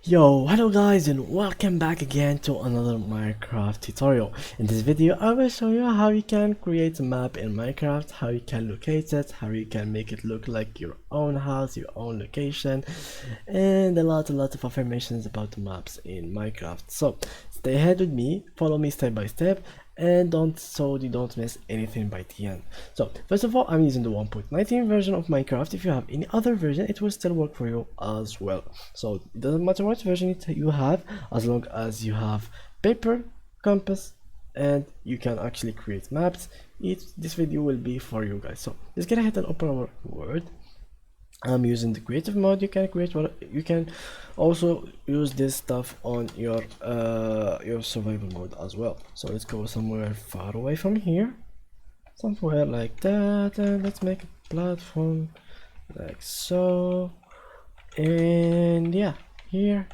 Yo, hello guys and welcome back again to another Minecraft tutorial. In this video I will show you how you can create a map in Minecraft, how you can locate it, how you can make it look like your own house, your own location, and a lot of informations about the maps in Minecraft. So stay ahead with me, follow me step by step, and you don't miss anything by the end. So first of all, I'm using the 1.19 version of Minecraft. If you have any other version, it will still work for you as well. So it doesn't matter what version you have, as long as you have paper, compass, and you can actually create maps. This video will be for you guys. So let's get ahead and open our Word. I'm using the creative mode. You can create what you can also use this stuff on your survival mode as well. So let's go somewhere far away from here, somewhere like that, and let's make a platform like so. And yeah, here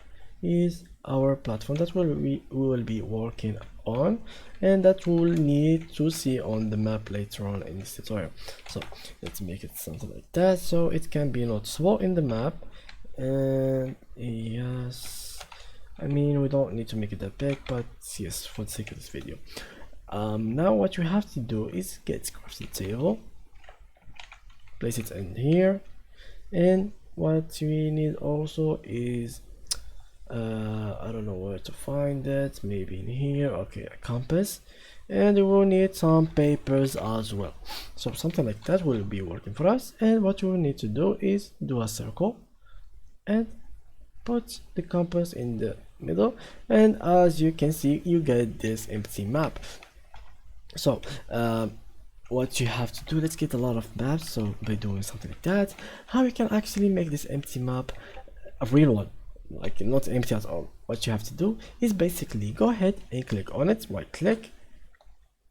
is our platform that we will be working on, and that we'll need to see on the map later on in this tutorial. So let's make it something like that so it can be noticeable in the map. And yes, I mean, we don't need to make it that big, but yes, for the sake of this video. Now what you have to do is get crafting table, place it in here, and what we need also is I don't know where to find it, maybe in here. Okay, a compass, and we will need some papers as well. So something like that will be working for us. And what you will need to do is do a circle and put the compass in the middle, and as you can see, you get this empty map. So what you have to do, let's get a lot of maps. So by doing something like that, how you can actually make this empty map a real one, like not empty at all. What you have to do is basically go ahead and click on it, right click,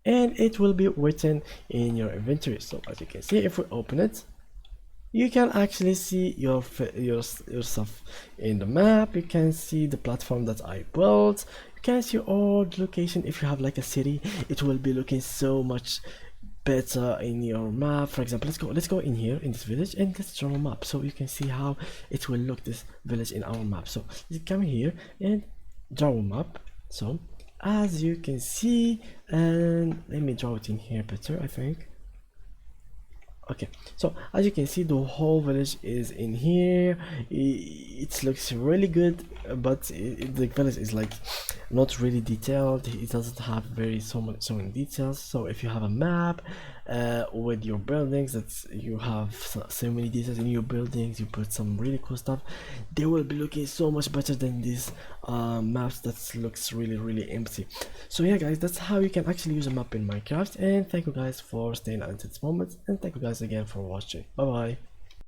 and it will be written in your inventory. So as you can see, if we open it, you can actually see your stuff in the map. You can see the platform that I built. You can see all the location. If you have like a city, it will be looking so much better in your map. For example, let's go in here in this village and let's draw a map so you can see how it will look, this village in our map. So let's come here and draw a map. So as you can see, and let me draw it in here better, I think. Okay, so as you can see, the whole village is in here. It looks really good, but the village is like not really detailed. It doesn't have so many details. So if you have a map with your buildings, that you have so many details in your buildings, you put some really cool stuff, they will be looking so much better than these maps that looks really empty. So yeah guys, that's how you can actually use a map in Minecraft. And thank you guys for staying until this moment, and thank you guys again for watching. Bye bye.